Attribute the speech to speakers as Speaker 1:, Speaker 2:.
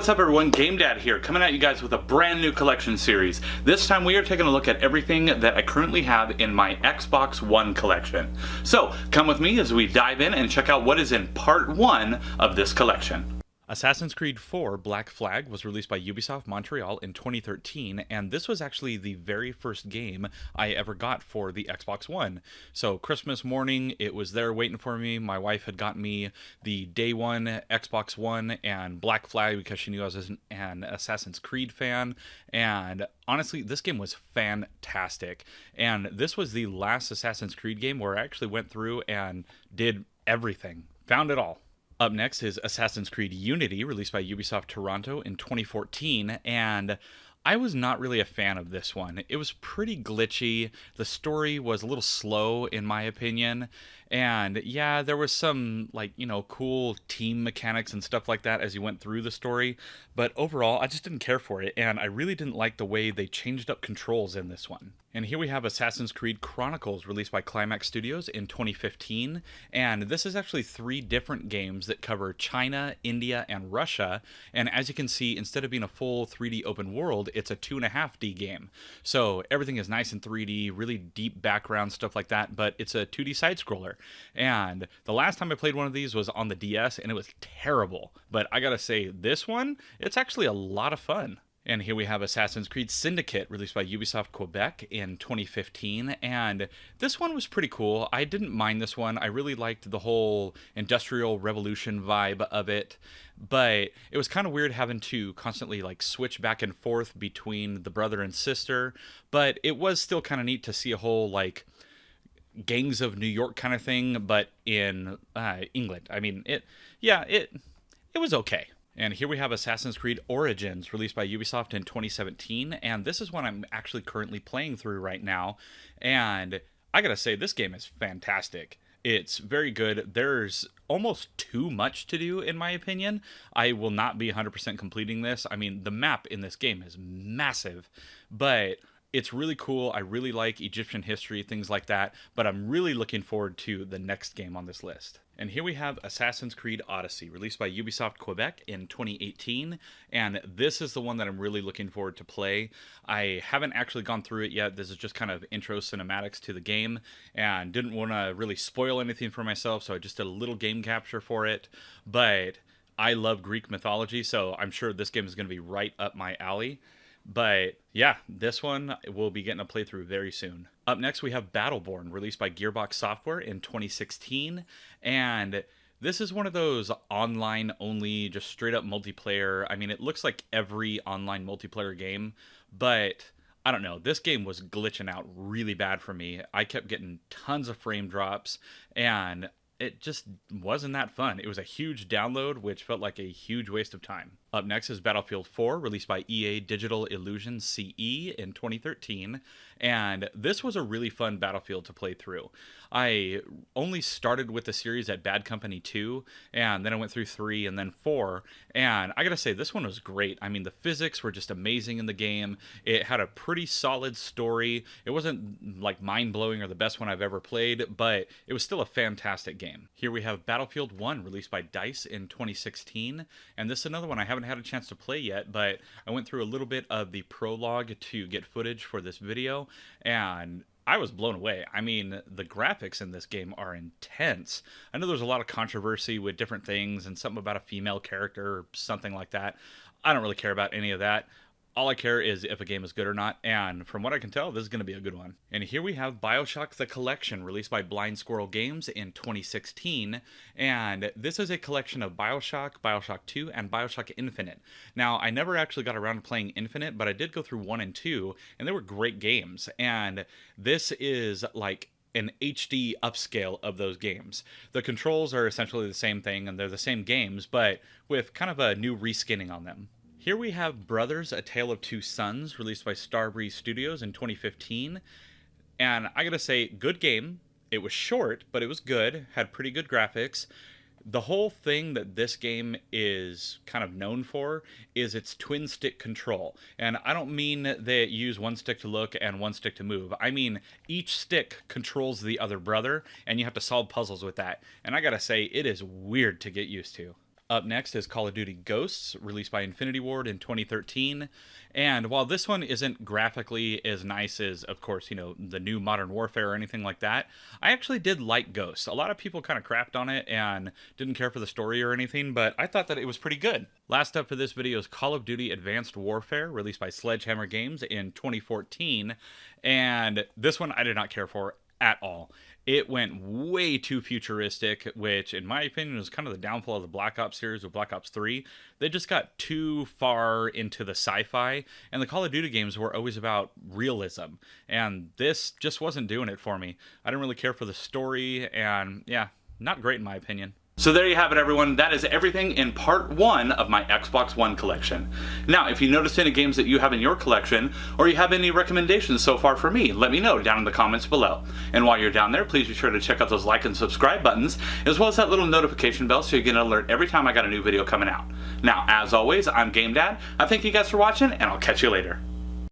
Speaker 1: What's up everyone, GameDad here, coming at you guys with a brand new collection series. This time we are taking a look at everything that I currently have in my Xbox One collection. So, come with me as we dive in and check out what is in part 1 of this collection. Assassin's Creed 4 Black Flag was released by Ubisoft Montreal in 2013, and this was actually the very first game I ever got for the Xbox One. So Christmas morning, it was there waiting for me. My wife had gotten me the day one Xbox One and Black Flag because she knew I was an Assassin's Creed fan, and honestly, this game was fantastic. And this was the last Assassin's Creed game where I actually went through and did everything, found it all. Up next is Assassin's Creed Unity, released by Ubisoft Toronto in 2014, and I was not really a fan of this one. It was pretty glitchy, the story was a little slow in my opinion, and yeah, there was some, cool team mechanics and stuff like that as you went through the story, but overall, I just didn't care for it, and I really didn't like the way they changed up controls in this one. And here we have Assassin's Creed Chronicles, released by Climax Studios in 2015, and this is actually 3 different games that cover China, India, and Russia, and as you can see, instead of being a full 3D open world, it's a 2.5D game. So everything is nice in 3D, really deep background, stuff like that, but it's a 2D side-scroller. And the last time I played one of these was on the DS, and it was terrible. But I gotta say, this one, it's actually a lot of fun. And here we have Assassin's Creed Syndicate, released by Ubisoft Quebec in 2015, and this one was pretty cool. I didn't mind this one. I really liked the whole Industrial Revolution vibe of it, but it was kind of weird having to constantly switch back and forth between the brother and sister, but it was still kind of neat to see a whole gangs of New York kind of thing, but in England. I mean, it was okay. And here we have Assassin's Creed Origins, released by Ubisoft in 2017, and this is one I'm actually currently playing through right now, and I gotta say, this game is fantastic. It's very good. There's almost too much to do, in my opinion. I will not be 100% completing this. I mean, the map in this game is massive, but it's really cool. I really like Egyptian history, things like that, but I'm really looking forward to the next game on this list. And here we have Assassin's Creed Odyssey, released by Ubisoft Quebec in 2018, and this is the one that I'm really looking forward to play. I haven't actually gone through it yet. This is just kind of intro cinematics to the game, and didn't want to really spoil anything for myself, so I just did a little game capture for it, but I love Greek mythology, so I'm sure this game is going to be right up my alley. But yeah, this one will be getting a playthrough very soon. Up next, we have Battleborn, released by Gearbox Software in 2016, and this is one of those online-only, just straight-up multiplayer. I mean, it looks like every online multiplayer game, but I don't know. This game was glitching out really bad for me. I kept getting tons of frame drops, and it just wasn't that fun. It was a huge download, which felt like a huge waste of time. Up next is Battlefield 4, released by EA Digital Illusions CE in 2013, and this was a really fun Battlefield to play through. I only started with the series at Bad Company 2, and then I went through 3 and then 4, and I gotta say, this one was great. I mean, the physics were just amazing in the game. It had a pretty solid story. It wasn't mind-blowing or the best one I've ever played, but it was still a fantastic game. Here we have Battlefield 1, released by DICE in 2016, and this is another one I haven't had a chance to play yet, but I went through a little bit of the prologue to get footage for this video, and I was blown away. I mean, the graphics in this game are intense. I know there's a lot of controversy with different things and something about a female character or something like that. I don't really care about any of that. All I care is if a game is good or not, and from what I can tell, this is going to be a good one. And here we have Bioshock the Collection, released by Blind Squirrel Games in 2016, and this is a collection of Bioshock, Bioshock 2, and Bioshock Infinite. Now, I never actually got around to playing Infinite, but I did go through 1 and 2, and they were great games, and this is an HD upscale of those games. The controls are essentially the same thing, and they're the same games, but with kind of a new reskinning on them. Here we have Brothers, A Tale of Two Sons, released by Starbreeze Studios in 2015, and I gotta say, good game. It was short, but it was good, had pretty good graphics. The whole thing that this game is kind of known for is its twin stick control. And I don't mean that you use one stick to look and one stick to move. I mean, each stick controls the other brother, and you have to solve puzzles with that. And I gotta say, it is weird to get used to. Up next is Call of Duty Ghosts, released by Infinity Ward in 2013. And while this one isn't graphically as nice as, of course, the new Modern Warfare or anything like that, I actually did like Ghosts. A lot of people kind of crapped on it and didn't care for the story or anything, but I thought that it was pretty good. Last up for this video is Call of Duty Advanced Warfare, released by Sledgehammer Games in 2014. And this one I did not care for at all. It went way too futuristic, which in my opinion was kind of the downfall of the Black Ops series with Black Ops 3. They just got too far into the sci-fi, and the Call of Duty games were always about realism, and this just wasn't doing it for me. I didn't really care for the story, and yeah, not great in my opinion. So there you have it, everyone. That is everything in part 1 of my Xbox One collection. Now, if you noticed any games that you have in your collection, or you have any recommendations so far for me, let me know down in the comments below. And while you're down there, please be sure to check out those like and subscribe buttons, as well as that little notification bell so you get an alert every time I got a new video coming out. Now, as always, I'm GameDad. I thank you guys for watching, and I'll catch you later.